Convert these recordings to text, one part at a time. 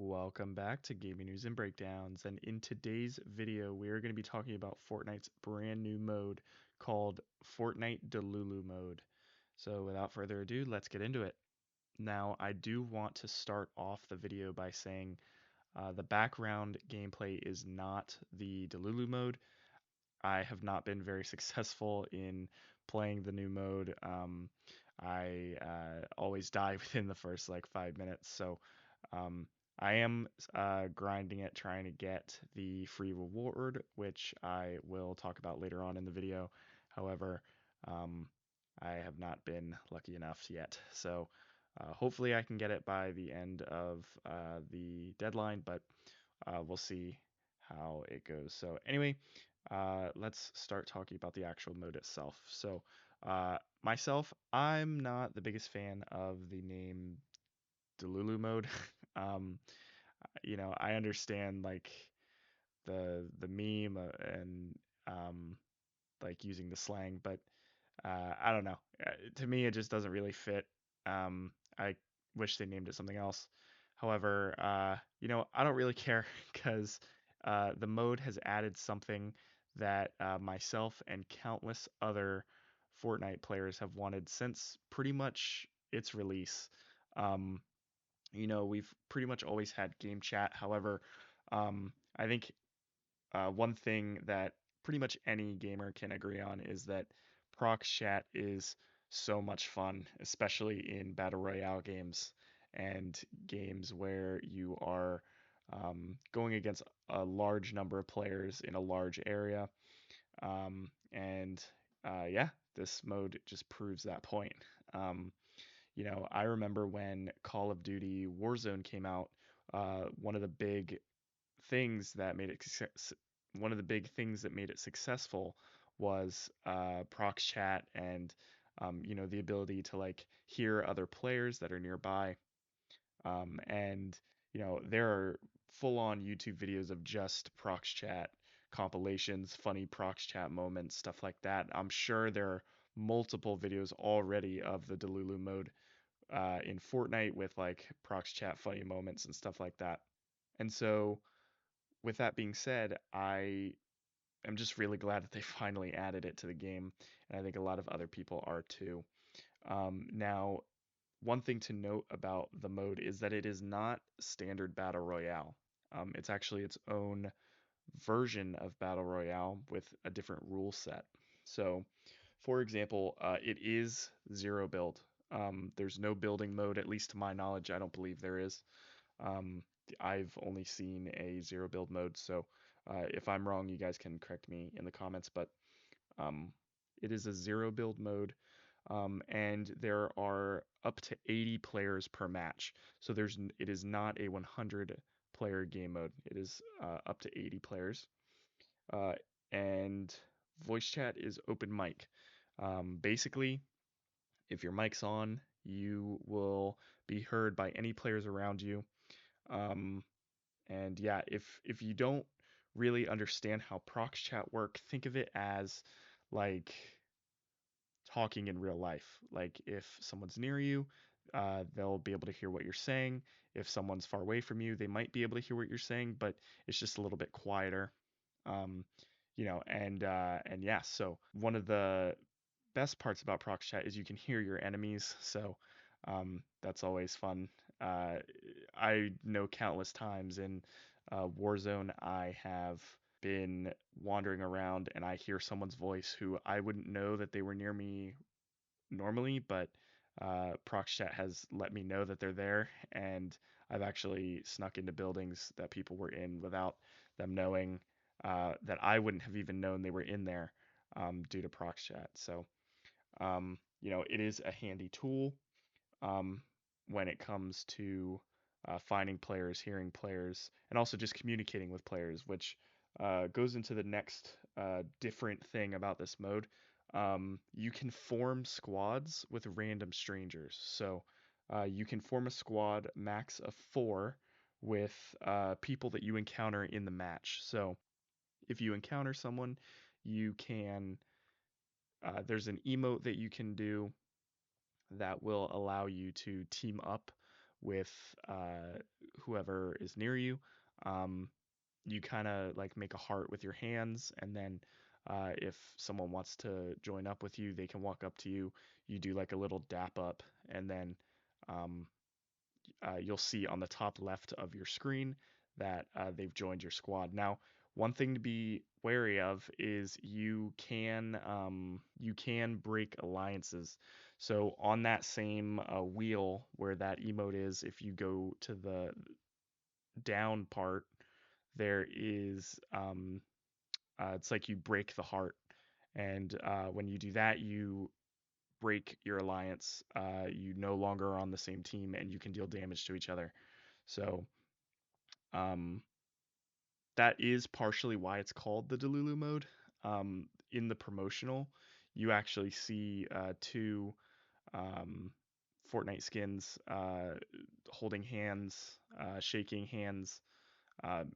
Welcome back to Gaming News and Breakdowns, and in today's video, we are going to be talking about Fortnite's brand new mode called Fortnite Delulu mode. So without further ado, let's get into it. Now, I do want to start off the video by saying the background gameplay is not the Delulu mode. I have not been very successful in playing the new mode. I always die within the first like 5 minutes, so um, I am grinding it, trying to get the free reward, which I will talk about later on in the video. However, um, I have not been lucky enough yet, so hopefully I can get it by the end of the deadline, but we'll see how it goes. So anyway, let's start talking about the actual mode itself. So myself, I'm not the biggest fan of the name Delulu mode. um, I understand like the meme and like using the slang, but I don't know. To me, it just doesn't really fit. I wish they named it something else. However, I don't really care because the mode has added something that myself and countless other Fortnite players have wanted since pretty much its release. Um, we've pretty much always had game chat. However, I think one thing that pretty much any gamer can agree on is that prox chat is so much fun, especially in battle royale games and games where you are going against a large number of players in a large area. And yeah, this mode just proves that point. Um, I remember when Call of Duty Warzone came out, one of the big things that made it one of the big things that made it successful was prox chat and the ability to like hear other players that are nearby. And there are full-on YouTube videos of just prox chat compilations, funny prox chat moments, stuff like that. I'm sure there are multiple videos already of the Delulu mode in Fortnite with like prox chat funny moments and stuff like that. And so, with that being said, I am just really glad that they finally added it to the game, and I think a lot of other people are too. Now, one thing to note about the mode is that it is not standard Battle Royale. It's actually its own version of Battle Royale with a different rule set. So, for example, it is zero build. There's no building mode, at least to my knowledge. I don't believe there is. Um, I've only seen a zero build mode, so if I'm wrong, you guys can correct me in the comments. But um, it is a zero build mode, and there are up to 80 players per match. So it is not a 100 player game mode. It is up to 80 players, uh, and voice chat is open mic. Basically, if your mic's on, you will be heard by any players around you. Um, and yeah, if you don't really understand how prox chat work, think of it as like talking in real life. Like if someone's near you, they'll be able to hear what you're saying. If someone's far away from you, they might be able to hear what you're saying, but it's just a little bit quieter. Um, and yeah, so one of the best parts about prox chat is you can hear your enemies, so that's always fun. Uh, I know countless times in Warzone I have been wandering around and I hear someone's voice who I wouldn't know that they were near me normally, but prox chat has let me know that they're there, and I've actually snuck into buildings that people were in without them knowing, that I wouldn't have even known they were in there, due to prox chat. So it is a handy tool um, when it comes to finding players, hearing players, and also just communicating with players, which goes into the next different thing about this mode. You can form squads with random strangers. So you can form a squad max of four with people that you encounter in the match. So if you encounter someone, you can there's an emote that you can do that will allow you to team up with whoever is near you. Um, you kind of like make a heart with your hands, and then if someone wants to join up with you, they can walk up to you. You do like a little dap up, and then um, you'll see on the top left of your screen that they've joined your squad. Now, one thing to be wary of is you can break alliances. So on that same wheel where that emote is, if you go to the down part, there is it's like you break the heart, and when you do that, you break your alliance. You no longer are on the same team, and you can deal damage to each other. So um, that is partially why it's called the Delulu mode. In the promotional, you actually see two um, Fortnite skins holding hands, shaking hands,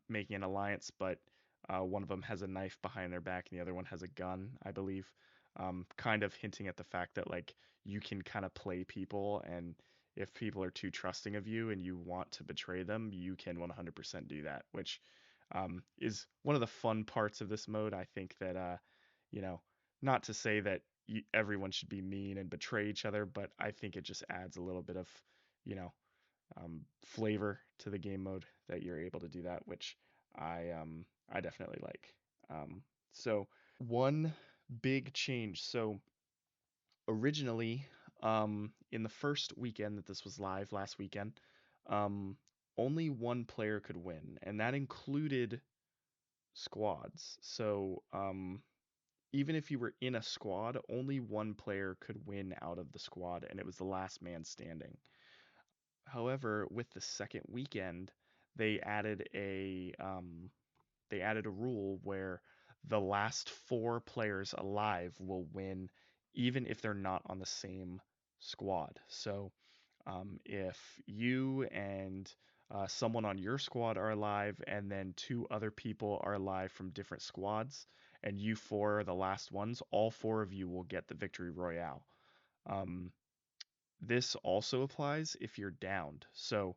making an alliance, but one of them has a knife behind their back and the other one has a gun, I believe. Kind of hinting at the fact that like you can kind of play people, and if people are too trusting of you and you want to betray them, you can 100% do that, which is one of the fun parts of this mode. I think that you know, not to say that everyone should be mean and betray each other, but I think it just adds a little bit of, you know, flavor to the game mode that you're able to do that, which I definitely like. So one big change. So originally, in the first weekend that this was live last weekend, um, only one player could win, and that included squads. So even if you were in a squad, only one player could win out of the squad, and it was the last man standing. However, with the second weekend, they added a rule where the last four players alive will win, even if they're not on the same squad. So, if you and someone on your squad are alive, and then two other people are alive from different squads, and you four are the last ones, all four of you will get the victory royale. Um, this also applies if you're downed. So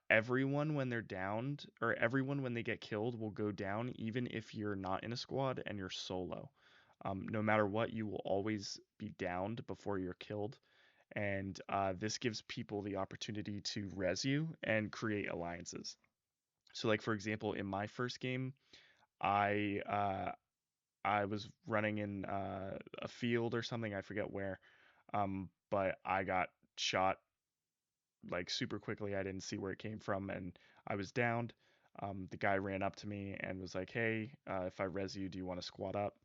everyone when they're downed, or everyone when they get killed, will go down, even if you're not in a squad and you're solo. No matter what, you will always be downed before you're killed. And this gives people the opportunity to res you and create alliances. So, like for example, in my first game, I I was running in a field or something, I forget where, but I got shot like super quickly. I didn't see where it came from, and I was downed. The guy ran up to me and was like, "Hey, if I res you, do you want to squat up?"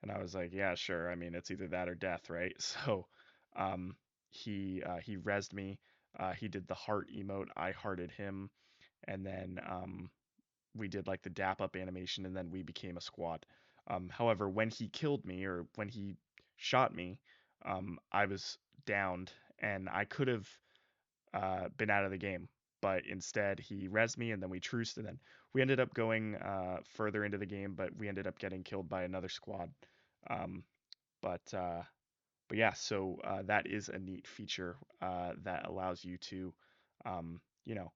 And I was like, "Yeah, sure. I mean, it's either that or death, right?" So, um, he resed me. He did the heart emote. I hearted him, and then we did like the dap up animation, and then we became a squad. However, when he killed me, or when he shot me, I was downed, and I could have been out of the game. But instead, he res me, and then we truced, and then we ended up going further into the game, but we ended up getting killed by another squad. Um, but uh, but yeah, so that is a neat feature that allows you to, you know,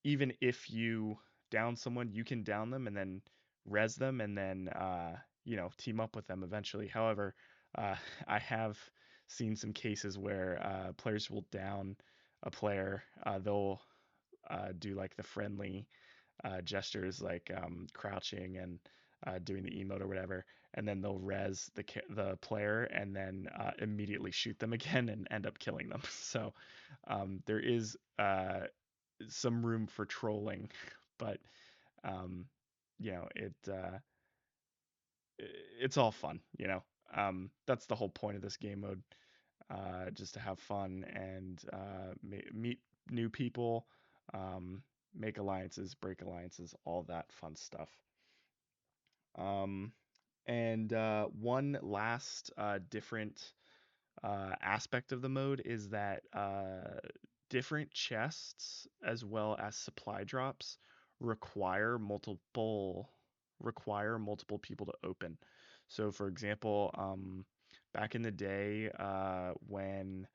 even if you down someone, you can down them and then res them, and then team up with them eventually. However, uh, I have seen some cases where players will down a player. They'll do like the friendly gestures, like crouching and doing the emote or whatever, and then they'll res the player and then immediately shoot them again and end up killing them. So there is some room for trolling, but um, you know, it's all fun, you know. That's the whole point of this game mode, just to have fun and meet new people, um, make alliances, break alliances, all that fun stuff. Um, and one last different aspect of the mode is that different chests as well as supply drops require multiple people to open. So, for example, back in the day when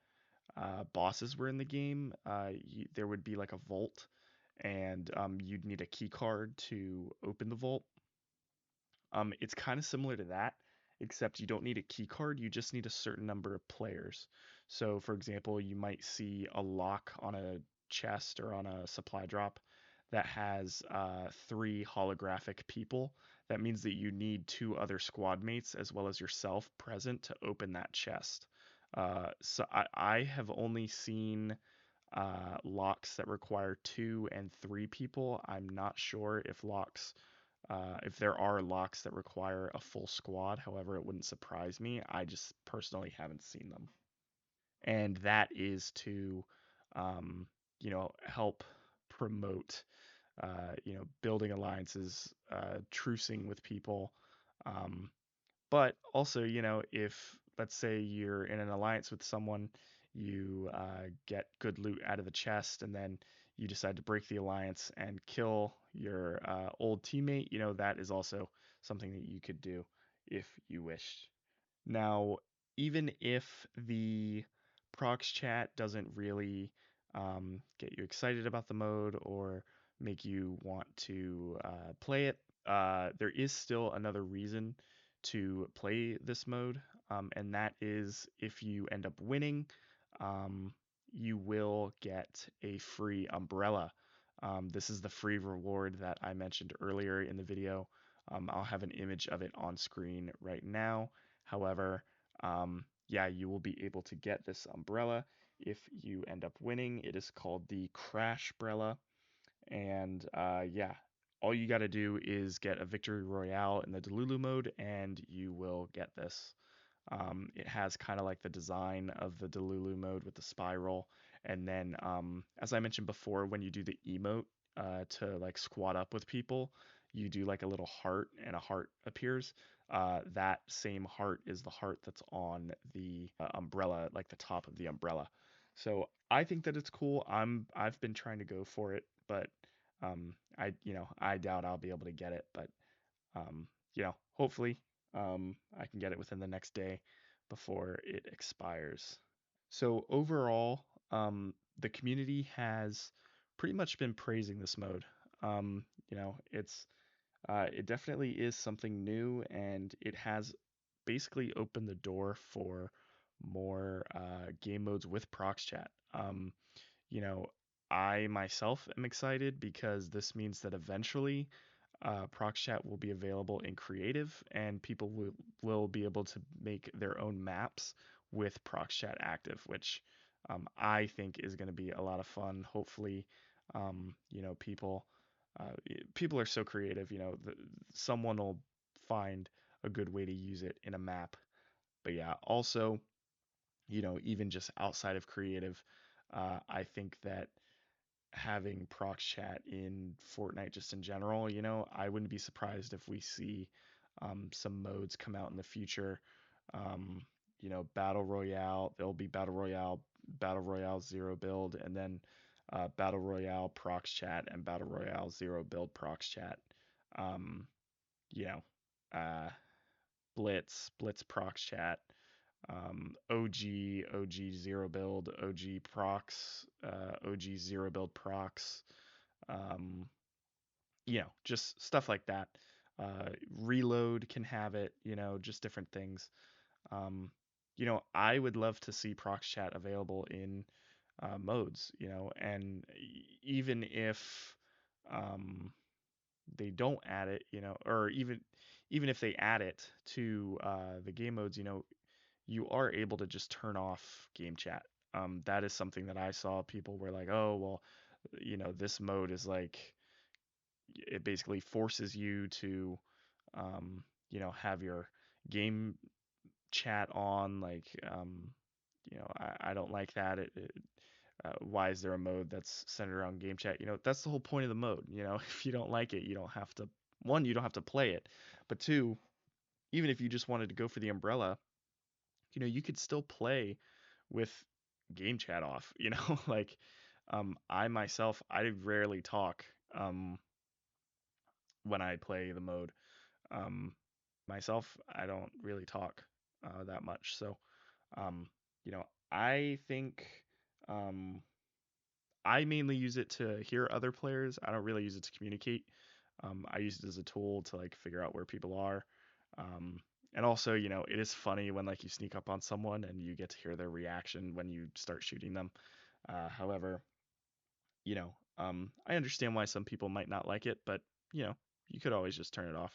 bosses were in the game, there would be like a vault, and you'd need a key card to open the vault. It's kind of similar to that, except you don't need a key card, you just need a certain number of players. So, for example, you might see a lock on a chest or on a supply drop that has three holographic people. That means that you need two other squad mates as well as yourself present to open that chest. So I have only seen locks that require two and three people. I'm not sure if there are locks that require a full squad. However, it wouldn't surprise me. I just personally haven't seen them. And that is to, um, help promote, building alliances, trucing with people. Um, but also, if let's say you're in an alliance with someone, you get good loot out of the chest, and then you decide to break the alliance and kill your old teammate, that is also something that you could do if you wished. Now, even if the prox chat doesn't really get you excited about the mode or make you want to play it, there is still another reason to play this mode, and that is if you end up winning, um, you will get a free umbrella. This is the free reward that I mentioned earlier in the video. I'll have an image of it on screen right now. However, yeah, you will be able to get this umbrella if you end up winning. It is called the Crash Brella, and yeah, all you got to do is get a victory royale in the Delulu mode, and you will get this. It has kind of like the design of the Delulu mode with the spiral, and then as I mentioned before, when you do the emote to like squat up with people, you do like a little heart, and a heart appears. That same heart is the heart that's on the umbrella, like the top of the umbrella. So I think that it's cool. I've been trying to go for it, but I doubt I'll be able to get it, but hopefully, I can get it within the next day before it expires. So overall, the community has pretty much been praising this mode. It definitely is something new, and it has basically opened the door for more game modes with prox chat. You know, I myself am excited because this means that eventually prox chat will be available in creative, and people will be able to make their own maps with prox chat active, which I think is going to be a lot of fun. Hopefully, people people are so creative. Someone will find a good way to use it in a map. But yeah, also, even just outside of creative, I think that having prox chat in Fortnite just in general, I wouldn't be surprised if we see some modes come out in the future. Um, Battle Royale, there'll be Battle Royale zero build, and then Battle Royale prox chat and Battle Royale zero build prox chat. Um, you know, uh, Blitz prox chat, OG zero build, OG prox, OG zero build prox, um, just stuff like that. Reload can have it, just different things. Um, I would love to see prox chat available in modes, and even if um, they don't add it, or even if they add it to the game modes, you are able to just turn off game chat. That is something that I saw people were like, oh, well, this mode is like, it basically forces you to, have your game chat on. Like, I don't like that. Why is there a mode that's centered around game chat? That's the whole point of the mode. If you don't like it, you don't have to, one, you don't have to play it, but two, even if you just wanted to go for the umbrella, you could still play with game chat off, like, I myself, I rarely talk when I play the mode. Um, myself, I don't really talk that much. So, um, I think Um, I mainly use it to hear other players. I don't really use it to communicate. I use it as a tool to like figure out where people are. Um, and also, it is funny when like you sneak up on someone and you get to hear their reaction when you start shooting them. However, I understand why some people might not like it, but you could always just turn it off,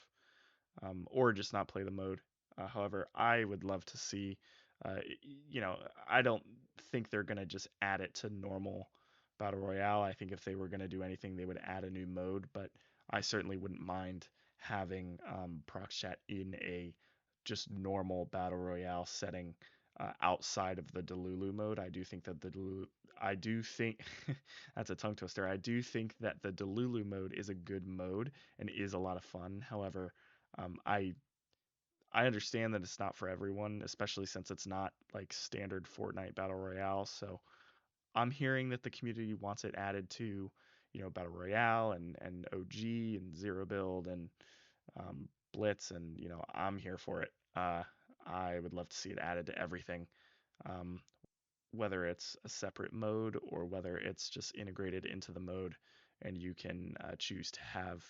or just not play the mode. However, I would love to see, you know, I don't think they're gonna just add it to normal battle royale. I think if they were gonna do anything, they would add a new mode. But I certainly wouldn't mind having prox chat in a just normal battle royale setting. Outside of the Delulu mode, I do think that the Delulu, I do think that's a tongue twister. I do think that the Delulu mode is a good mode and is a lot of fun. However, I understand that it's not for everyone, especially since it's not like standard Fortnite Battle Royale. So I'm hearing that the community wants it added to, Battle Royale and OG and Zero Build and Blitz, and I'm here for it. I would love to see it added to everything, um, whether it's a separate mode or whether it's just integrated into the mode, and you can choose to have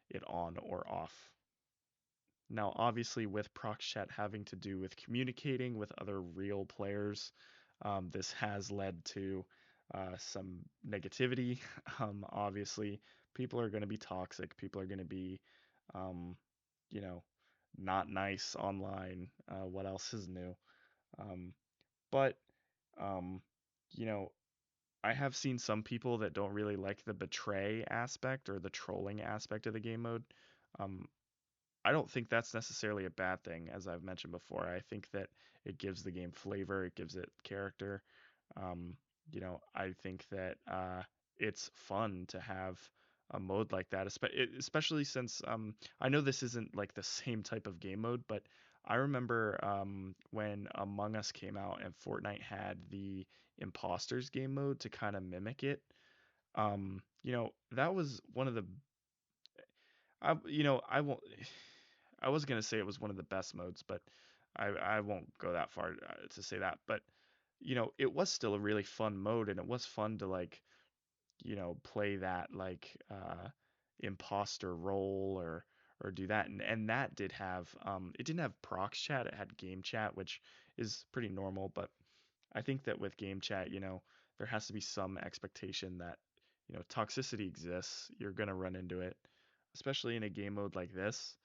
it on or off. Now, obviously, with prox chat having to do with communicating with other real players, this has led to some negativity. Obviously, people are going to be toxic. People are going to be, um, you know, not nice online. What else is new? Um, but, um, you know, I have seen some people that don't really like the betray aspect or the trolling aspect of the game mode. Um, I don't think that's necessarily a bad thing, as I've mentioned before. I think that it gives the game flavor, it gives it character. Um, I think that it's fun to have a mode like that, especially since I know this isn't like the same type of game mode, but I remember when Among Us came out and Fortnite had the Imposters game mode to kind of mimic it. That was one of the I won't. I was gonna say it was one of the best modes, but I won't go that far to say that. But it was still a really fun mode, and it was fun to like play that like imposter role or do that, and that did have it didn't have prox chat, it had game chat, which is pretty normal. But I think that with game chat, there has to be some expectation that toxicity exists. You're gonna run into it, especially in a game mode like this.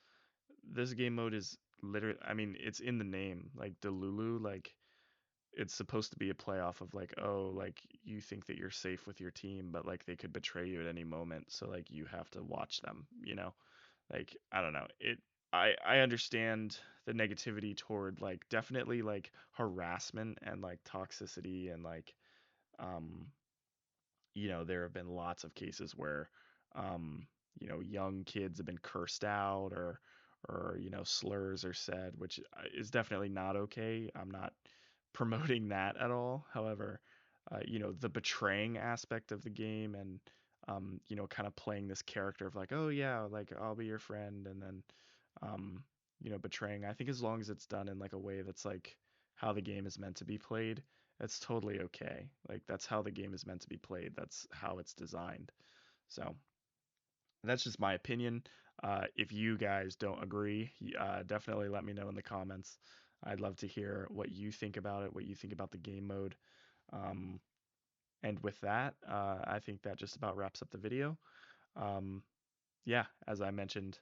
This game mode is literally, I mean, it's in the name, like Delulu, like it's supposed to be a playoff of like, oh, like you think that you're safe with your team, but like they could betray you at any moment, so like you have to watch them. Like I don't know. I understand the negativity toward like definitely like harassment and like toxicity and like um there have been lots of cases where, um, young kids have been cursed out or slurs are said, which is definitely not okay. I'm not promoting that at all. However, the betraying aspect of the game and, kind of playing this character of like, oh yeah, like I'll be your friend, and then, um, betraying. I think as long as it's done in like a way that's like how the game is meant to be played, it's totally okay. Like that's how the game is meant to be played. That's how it's designed. So that's just my opinion. If you guys don't agree, definitely let me know in the comments. I'd love to hear what you think about it, what you think about the game mode. Um, and with that, I think that just about wraps up the video. Um, yeah, as I mentioned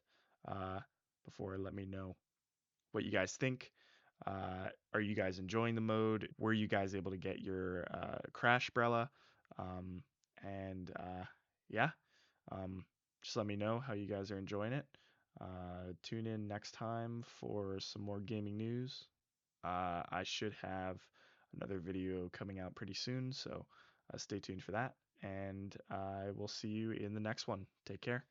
uh, before, let me know what you guys think. Are you guys enjoying the mode? Were you guys able to get your Crash Brella? Um, and yeah, um, just let me know how you guys are enjoying it. Tune in next time for some more gaming news. I should have another video coming out pretty soon, so stay tuned for that. And I will see you in the next one. Take care.